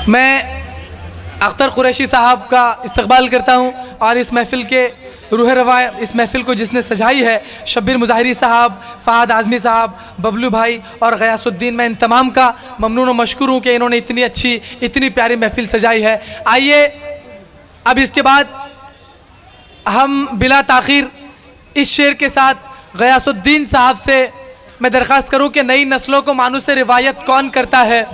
मैं अख्तर कुरैशी साहब का इस्तकबाल करता हूं और इस महफ़िल के रूह रवा, इस महफ़िल को जिसने सजाई है, शब्बीर मुज़ाहिरी साहब, फ़हद आज़मी साहब, बबलू भाई और गयासुद्दीन, मैं इन तमाम का ममनून और मशकूर हूँ कि इन्होंने इतनी अच्छी, इतनी प्यारी महफ़िल सजाई है। आइए अब इसके बाद हम बिला ताख़ीर इस शेर के साथ गयासुद्दीन साहब से मैं दरख्वास्त करूँ कि नई नस्लों को मानू से रिवायत कौन करता है,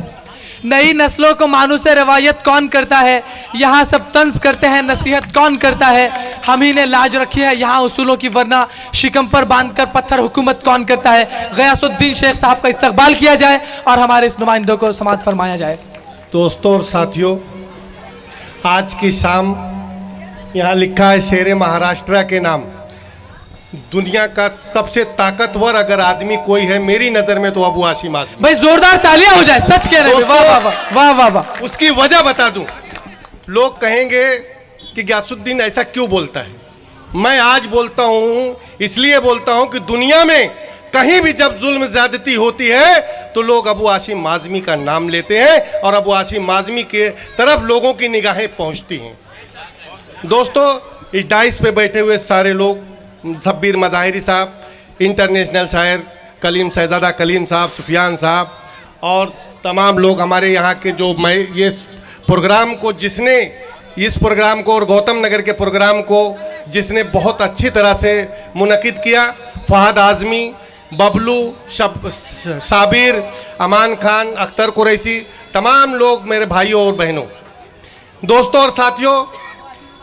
नई नस्लों को मानू से रिवायत कौन करता है, यहाँ सब तंज करते हैं, नसीहत कौन करता है, हम ही ने लाज रखी है यहाँ उसूलों की, वरना शिकम पर बांधकर पत्थर हुकूमत कौन करता है। गयासुद्दीन शेख साहब का इस्तकबाल किया जाए और हमारे इस नुमाइंदों को समाअत फरमाया जाए। दोस्तों और साथियों, आज की शाम यहाँ लिखा है शेर महाराष्ट्र के नाम। दुनिया का सबसे ताकतवर अगर आदमी कोई है मेरी नजर में तो अबू हाशिम आज़मी। भाई जोरदार तालियां हो जाए, सच कह रहे हैं। वाह वाह वाह वाह वाह। उसकी वजह बता दूं, लोग कहेंगे कि गयासुद्दीन ऐसा क्यों बोलता है। मैं आज बोलता हूं इसलिए बोलता हूं कि दुनिया में कहीं भी जब जुल्म ज्यादती होती है तो लोग अबू हाशिम आज़मी का नाम लेते हैं और अबू हाशिम आज़मी के तरफ लोगों की निगाहें पहुंचती हैं। दोस्तों, इस डाइस पे बैठे हुए सारे लोग, शब्बीर मुज़ाहिरी साहब, इंटरनेशनल शायर कलीम शहजादा कलीम साहब, सुफियान साहब और तमाम लोग हमारे यहाँ के, जो मैं ये प्रोग्राम को जिसने इस प्रोग्राम को और गौतम नगर के प्रोग्राम को जिसने बहुत अच्छी तरह से मुनक़िद किया, फ़हद आज़मी, बबलू, साबिर, अमान खान, अख्तर कुरैशी, तमाम लोग मेरे भाइयों और बहनों, दोस्तों और साथियों,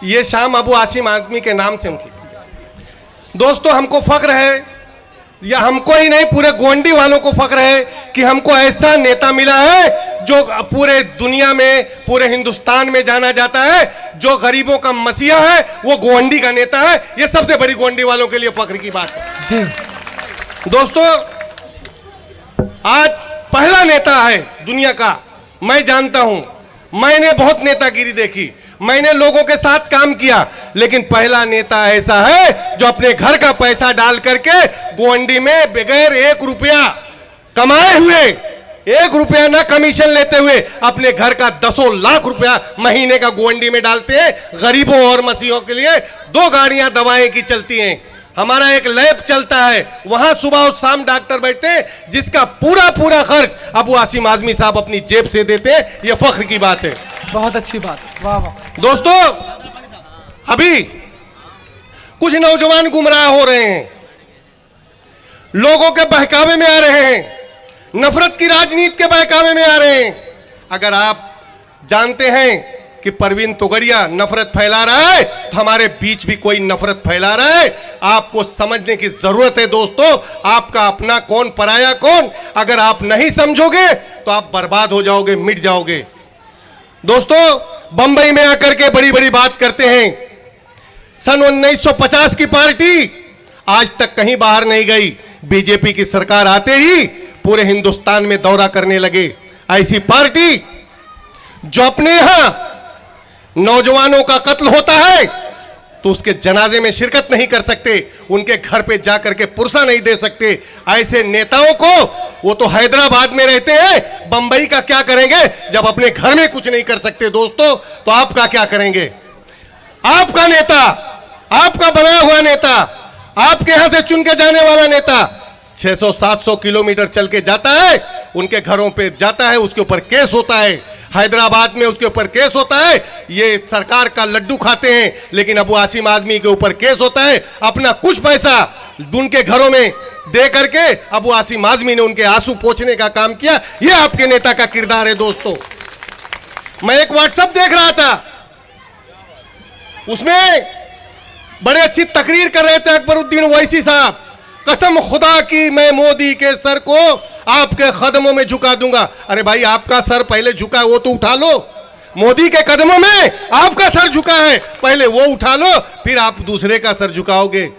ये शाम अबू हाशिम आज़मी के नाम से थी। दोस्तों, हमको फ़ख्र है, या हमको ही नहीं पूरे गोंडी वालों को फ़ख्र है कि हमको ऐसा नेता मिला है जो पूरे दुनिया में, पूरे हिंदुस्तान में जाना जाता है, जो गरीबों का मसीहा है, वो गोंडी का नेता है। ये सबसे बड़ी गोंडी वालों के लिए फ़ख्र की बात है जी। दोस्तों, आज पहला नेता है दुनिया का, मैं जानता हूं, मैंने बहुत नेतागिरी देखी, मैंने लोगों के साथ काम किया, लेकिन पहला नेता ऐसा है जो अपने घर का पैसा डाल करके गोंडी में बगैर 1 रुपया कमाए हुए, 1 रुपया ना कमीशन लेते हुए अपने घर का 10 लाख रुपया महीने का गोंडी में डालते हैं। गरीबों और मसीहों के लिए 2 गाड़ियां दवाएं की चलती हैं। हमारा एक लैब चलता है, वहां सुबह और शाम डॉक्टर बैठते हैं, जिसका पूरा खर्च अबू हाशिम आज़मी साहब अपनी जेब से देते हैं। यह फख्र की बात है। बहुत अच्छी बात, वाह वाह। दोस्तों, अभी कुछ नौजवान गुमराह हो रहे हैं, लोगों के बहकावे में आ रहे हैं, नफरत की राजनीति के बहकावे में आ रहे हैं। अगर आप जानते हैं कि परवीन तोगड़िया नफरत फैला रहा है तो हमारे बीच भी कोई नफरत फैला रहा है। आपको समझने की जरूरत है दोस्तों, आपका अपना कौन, पराया कौन। अगर आप नहीं समझोगे तो आप बर्बाद हो जाओगे, मिट जाओगे। दोस्तों, बंबई में आकर के बड़ी बड़ी बात करते हैं। सन 1950 की पार्टी आज तक कहीं बाहर नहीं गई। बीजेपी की सरकार आते ही पूरे हिंदुस्तान में दौरा करने लगे। ऐसी पार्टी जो अपने यहां नौजवानों का कत्ल होता है तो उसके जनाजे में शिरकत नहीं कर सकते, उनके घर पे जाकर के पुरसा नहीं दे सकते। ऐसे नेताओं को, वो तो हैदराबाद में रहते हैं, बंबई का क्या करेंगे जब अपने घर में कुछ नहीं कर सकते। दोस्तों, तो आपका क्या करेंगे? आपका नेता, आपका बनाया हुआ नेता, आपके यहां से चुन के जाने वाला नेता 600-700 किलोमीटर चल के जाता है, उनके घरों पे जाता है, उसके ऊपर केस होता है। हैदराबाद में उसके ऊपर केस होता है, ये सरकार का लड्डू खाते हैं, लेकिन अबू हाशिम आज़मी के ऊपर केस होता है। अपना कुछ पैसा उनके घरों में दे करके अबू हाशिम आज़मी ने उनके आंसू पोंछने का काम किया। ये आपके नेता का किरदार है। दोस्तों, मैं एक व्हाट्सएप देख रहा था, उसमें बड़े अच्छी तकरीर कर रहे थे अकबरुद्दीन ओवैसी साहब। कसम खुदा की मैं मोदी के सर को आपके कदमों में झुका दूंगा। अरे भाई, आपका सर पहले झुका है, वो तो उठा लो। मोदी के कदमों में आपका सर झुका है, पहले वो उठा लो, फिर आप दूसरे का सर झुकाओगे।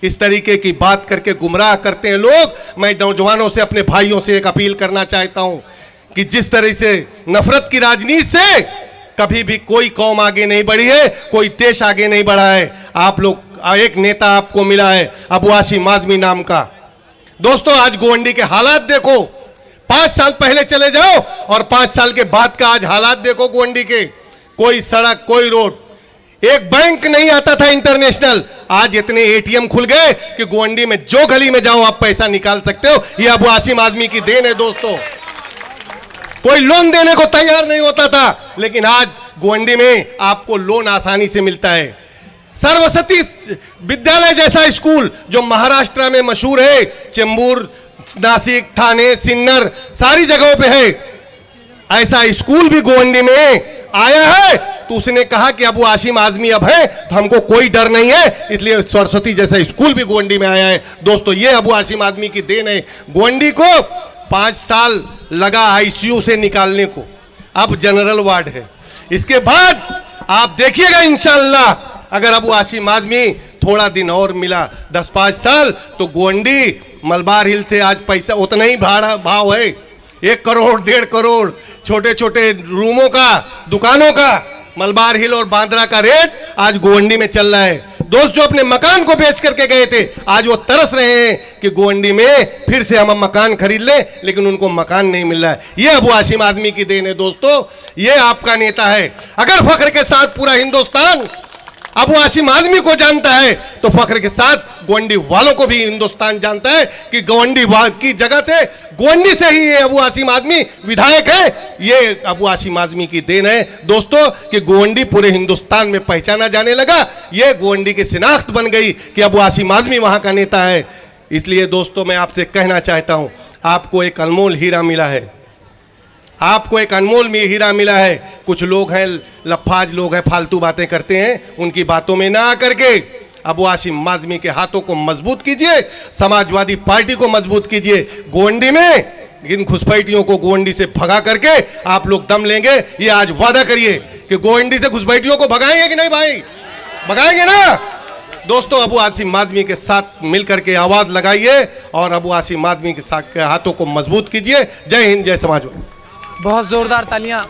इस तरीके की बात करके गुमराह करते हैं लोग। मैं नौजवानों से, अपने भाइयों से एक अपील करना चाहता हूं कि जिस तरह से नफरत की राजनीति से कभी भी कोई कौम आगे नहीं बढ़ी है, कोई देश आगे नहीं बढ़ा है। आप लोग, एक नेता आपको मिला है अबू हाशिम आज़मी नाम का। दोस्तों, आज गोंडी के हालात देखो, 5 साल पहले चले जाओ और 5 साल के बाद का आज हालात देखो गोंडी के। कोई सड़क, कोई रोड, एक बैंक नहीं आता था इंटरनेशनल, आज इतने एटीएम खुल गए कि गोंडी में जो गली में जाओ आप पैसा निकाल सकते हो। ये अबू आसिम आदमी की देन है दोस्तों। कोई लोन देने को तैयार नहीं होता था, लेकिन आज गोंडी में आपको लोन आसानी से मिलता है। सरस्वती विद्यालय जैसा स्कूल जो महाराष्ट्र में मशहूर है, चेंबूर, नासिक, थाने, सिन्नर सारी जगहों पे है, ऐसा स्कूल भी गोंडी में आया है। तो उसने कहा कि अबू आसिम आजमी अब है तो हमको कोई डर नहीं है, इसलिए सरस्वती जैसा स्कूल भी गोंडी में आया है। दोस्तों ये अबू आसिम आदमी की देन है। गोंडी को 5 साल लगा आईसीयू से निकालने को, अब जनरल वार्ड है। इसके बाद आप देखिएगा इंशाअल्लाह, अगर अबू आसिम आदमी थोड़ा दिन और मिला 10-5 साल, तो गोंडी मलबार हिल से आज पैसा उतना ही भाव है, 1 करोड़ 1.5 करोड़, छोटे छोटे रूमों का, दुकानों का मलबार हिल और बांद्रा का रेट आज गोंडी में चल रहा है। दोस्त जो अपने मकान को बेच करके गए थे, आज वो तरस रहे हैं कि गोंडी में फिर से हम मकान खरीद लें, लेकिन उनको मकान नहीं मिल रहा है। ये अबू आसिम आदमी की देन है दोस्तों, ये आपका नेता है। अगर फख्र के साथ पूरा हिंदुस्तान अबू आसिम आदमी को जानता है, तो फख्र के साथ गोंडी वालों को भी हिंदुस्तान जानता है कि गोंडी की जगह थे, गोंडी से ही ये अबू आसिम आदमी विधायक है। ये अबू आसिम आदमी की देन है दोस्तों कि गोंडी पूरे हिंदुस्तान में पहचाना जाने लगा। ये गोंडी की शिनाख्त बन गई कि अबू आसिम आदमी वहां का नेता है। इसलिए दोस्तों मैं आपसे कहना चाहता हूं, आपको एक अनमोल हीरा मिला है, आपको एक अनमोल में हीरा मिला है। कुछ लोग हैं लफाज लोग हैं, फालतू बातें करते हैं, उनकी बातों में ना आकर के अबू आसिम आजमी के हाथों को मजबूत कीजिए, समाजवादी पार्टी को मजबूत कीजिए। गोंडी में इन घुसपैठियों को गोंडी से भगा करके आप लोग दम लेंगे। ये आज वादा करिए कि गोंडी से घुसपैठियों को भगाएंगे कि नहीं भाई? भगाएंगे ना दोस्तों? अबू आसिम आदमी के साथ मिलकर के आवाज लगाइए और अबू आसिम आदमी के साथ हाथों को मजबूत कीजिए। जय हिंद, जय समाजवादी। बहुत ज़ोरदार तालियां